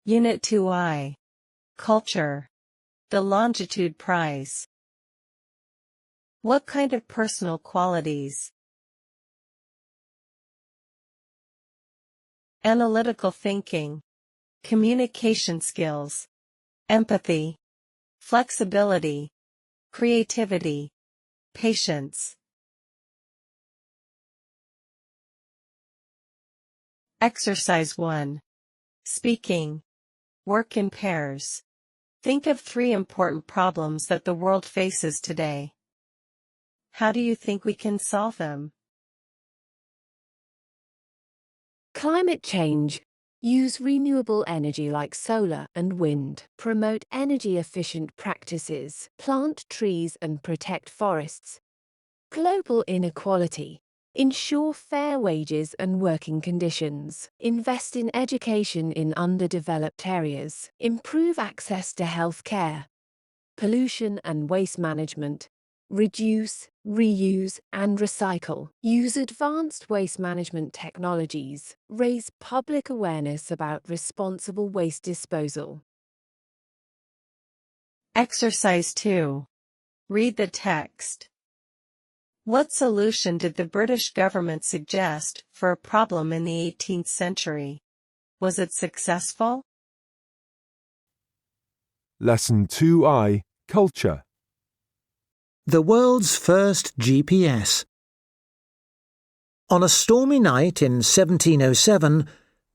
Unit 2I. Culture. The Longitude Prize. What kind of personal qualities? Analytical thinking. Communication skills. Empathy. Flexibility. Creativity. Patience. Exercise 1. Speaking. Work in pairs. Think of 3 important problems that the world faces today. How do you think we can solve them? Climate change. Use renewable energy like solar and wind. Promote energy-efficient practices. Plant trees and protect forests. Global inequality. Ensure fair wages and working conditions. Invest in education in underdeveloped areas. Improve access to health care. Pollution and waste management. Reduce, reuse, and recycle. Use advanced waste management technologies. Raise public awareness about responsible waste disposal. Exercise 2. Read the text. What solution did the British government suggest for a problem in the 18th century? Was it successful? Lesson 2I. Culture. The world's first GPS. On a stormy night in 1707,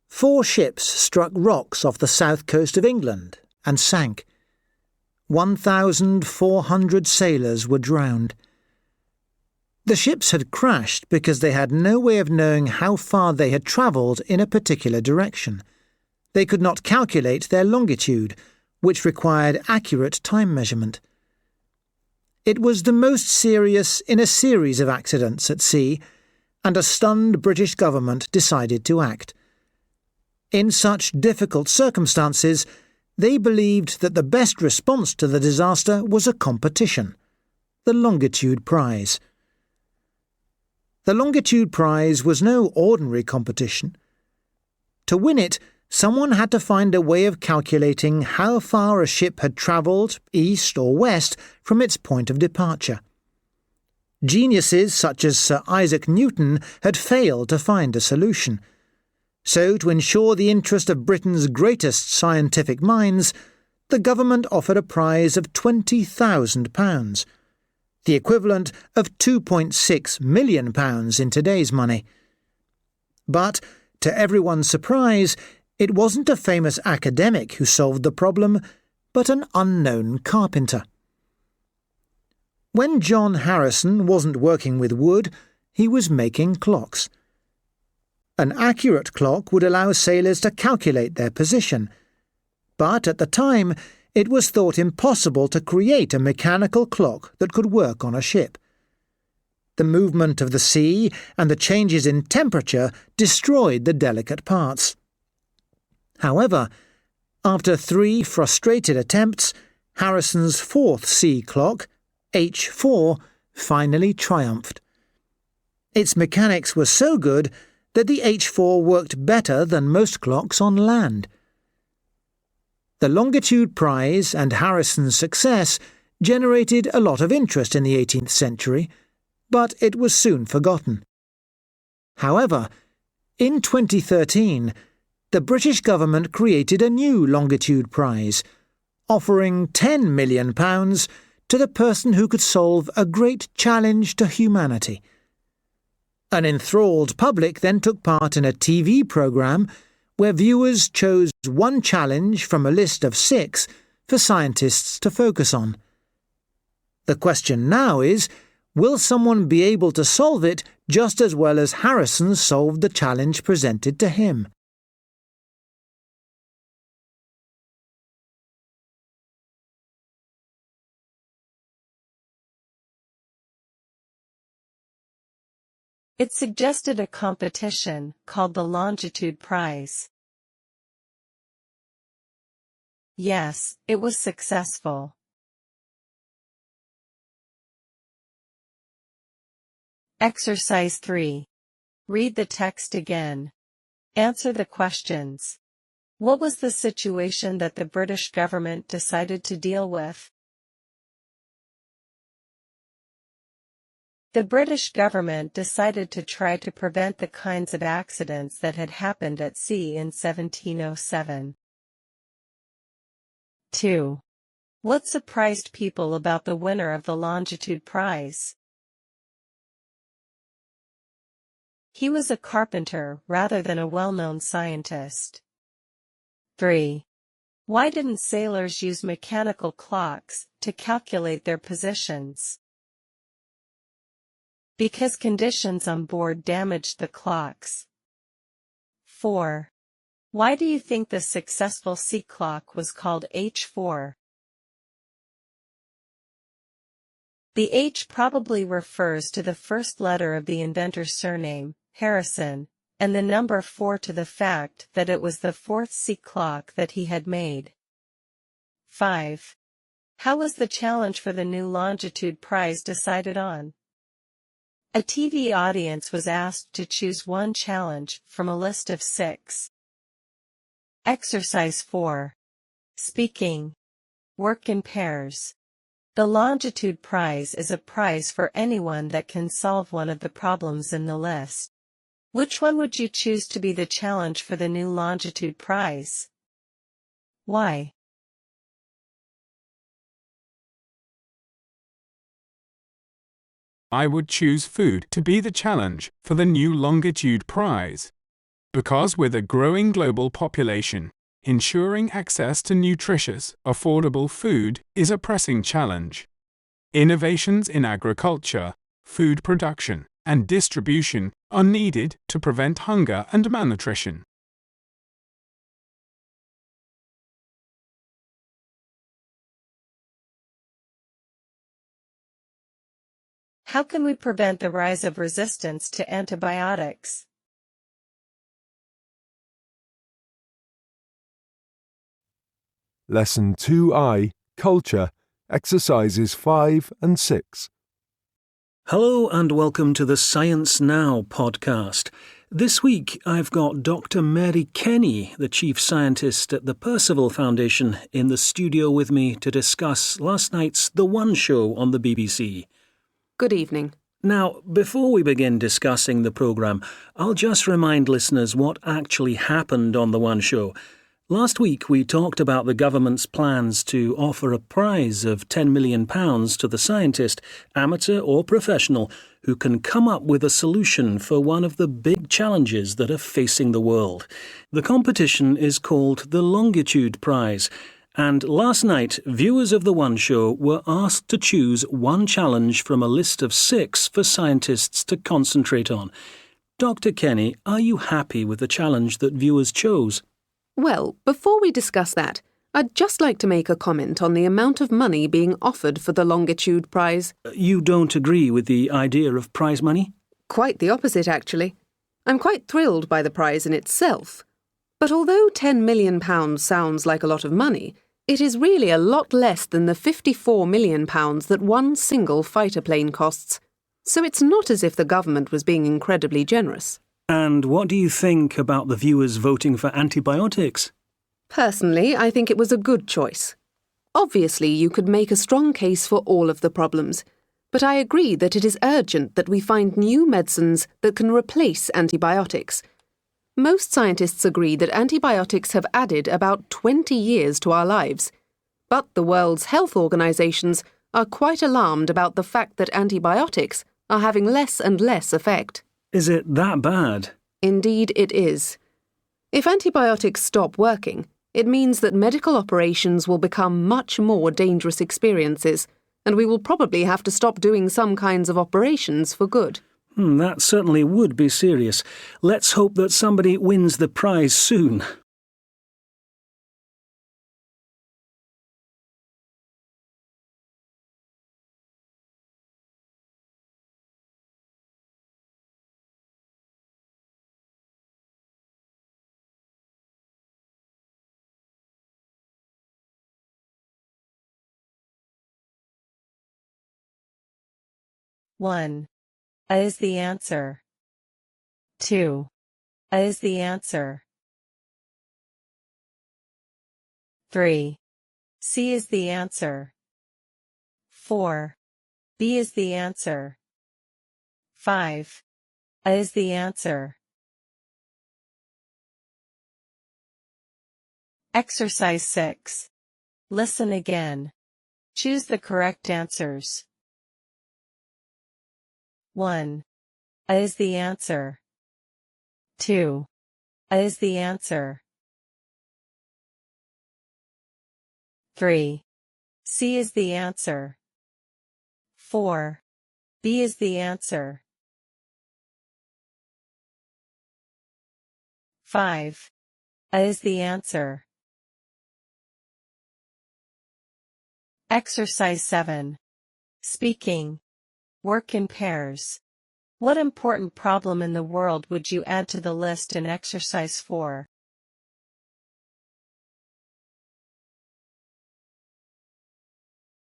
4 ships struck rocks off the south coast of England and sank. 1,400 sailors were drowned. The ships had crashed because they had no way of knowing how far they had travelled in a particular direction. They could not calculate their longitude, which required accurate time measurement. It was the most serious in a series of accidents at sea, and a stunned British government decided to act. In such difficult circumstances, they believed that the best response to the disaster was a competition, the Longitude Prize. The Longitude Prize was no ordinary competition. To win it, someone had to find a way of calculating how far a ship had travelled, east or west, from its point of departure. Geniuses such as Sir Isaac Newton had failed to find a solution. So, to ensure the interest of Britain's greatest scientific minds, the government offered a prize of £20,000, the equivalent of £2.6 million in today's money. But, to everyone's surprise, it wasn't a famous academic who solved the problem, but an unknown carpenter. When John Harrison wasn't working with wood, he was making clocks. An accurate clock would allow sailors to calculate their position, but at the time it was thought impossible to create a mechanical clock that could work on a ship. The movement of the sea and the changes in temperature destroyed the delicate parts. However, after 3 frustrated attempts, Harrison's 4th sea clock, H4, finally triumphed. Its mechanics were so good that the H4 worked better than most clocks on land. The Longitude Prize and Harrison's success generated a lot of interest in the 18th century, but it was soon forgotten. However, in 2013, the British government created a new Longitude Prize, offering £10 million to the person who could solve a great challenge to humanity. An enthralled public then took part in a TV programme where viewers chose one challenge from a list of 6 for scientists to focus on. The question now is, will someone be able to solve it just as well as Harrison solved the challenge presented to him? It suggested a competition called the Longitude Prize. Yes, it was successful. Exercise 3. Read the text again. Answer the questions. What was the situation that the British government decided to deal with? The British government decided to try to prevent the kinds of accidents that had happened at sea in 1707. 2. What surprised people about the winner of the Longitude Prize? He was a carpenter rather than a well-known scientist. 3. Why didn't sailors use mechanical clocks to calculate their positions? Because conditions on board damaged the clocks. 4. Why do you think the successful sea clock was called H4? The H probably refers to the first letter of the inventor's surname, Harrison, and the number 4 to the fact that it was the fourth sea clock that he had made. 5. How was the challenge for the new Longitude Prize decided on? A TV audience was asked to choose one challenge from a list of 6. Exercise 4. Speaking. Work in pairs. The Longitude Prize is a prize for anyone that can solve one of the problems in the list. Which one would you choose to be the challenge for the new Longitude Prize? Why? I would choose food to be the challenge for the new Longitude Prize. Because with a growing global population, ensuring access to nutritious, affordable food is a pressing challenge. Innovations in agriculture, food production, and distribution are needed to prevent hunger and malnutrition. How can we prevent the rise of resistance to antibiotics? Lesson 2I, Culture, Exercises 5 and 6. Hello and welcome to the Science Now podcast. This week I've got Dr. Mary Kenny, the Chief Scientist at the Percival Foundation, in the studio with me to discuss last night's The One Show on the BBC. Good evening. Now, before we begin discussing the programme, I'll just remind listeners what actually happened on The One Show. Last week we talked about the government's plans to offer a prize of £10 million to the scientist, amateur or professional, who can come up with a solution for one of the big challenges that are facing the world. The competition is called the Longitude Prize, and last night viewers of The One Show were asked to choose one challenge from a list of 6 for scientists to concentrate on. Dr. Kenny, are you happy with the challenge that viewers chose? Well, before we discuss that, I'd just like to make a comment on the amount of money being offered for the Longitude Prize. You don't agree with the idea of prize money? Quite the opposite, actually. I'm quite thrilled by the prize in itself. But although £10 million sounds like a lot of money, it is really a lot less than the £54 million that one single fighter plane costs. So it's not as if the government was being incredibly generous. And what do you think about the viewers voting for antibiotics? Personally, I think it was a good choice. Obviously, you could make a strong case for all of the problems, but I agree that it is urgent that we find new medicines that can replace antibiotics. Most scientists agree that antibiotics have added about 20 years to our lives, but the World Health Organizations are quite alarmed about the fact that antibiotics are having less and less effect. Is it that bad? Indeed it is. If antibiotics stop working, it means that medical operations will become much more dangerous experiences, and we will probably have to stop doing some kinds of operations for good. That certainly would be serious. Let's hope that somebody wins the prize soon. One. A is the answer. 2. A is the answer. 3. C is the answer. 4. B is the answer. 5. A is the answer. Exercise 6. Listen again. Choose the correct answers. 1. A is the answer. 2. A is the answer. 3. C is the answer. 4. B is the answer. 5. A is the answer. Exercise 7. Speaking. Work in pairs. What important problem in the world would you add to the list in exercise 4?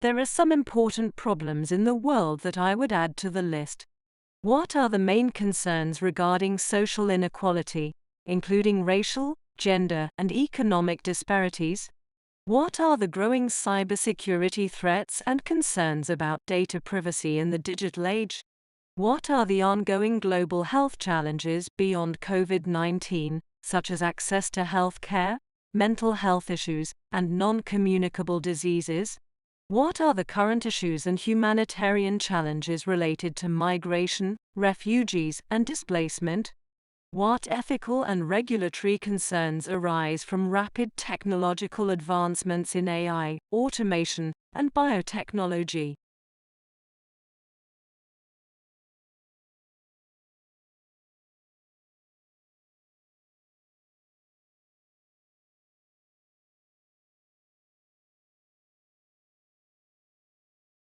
There are some important problems in the world that I would add to the list. What are the main concerns regarding social inequality, including racial, gender, and economic disparities? What are the growing cybersecurity threats and concerns about data privacy in the digital age? What are the ongoing global health challenges beyond COVID-19, such as access to health care, mental health issues, and non-communicable diseases? What are the current issues and humanitarian challenges related to migration, refugees, and displacement? What ethical and regulatory concerns arise from rapid technological advancements in AI, automation, and biotechnology?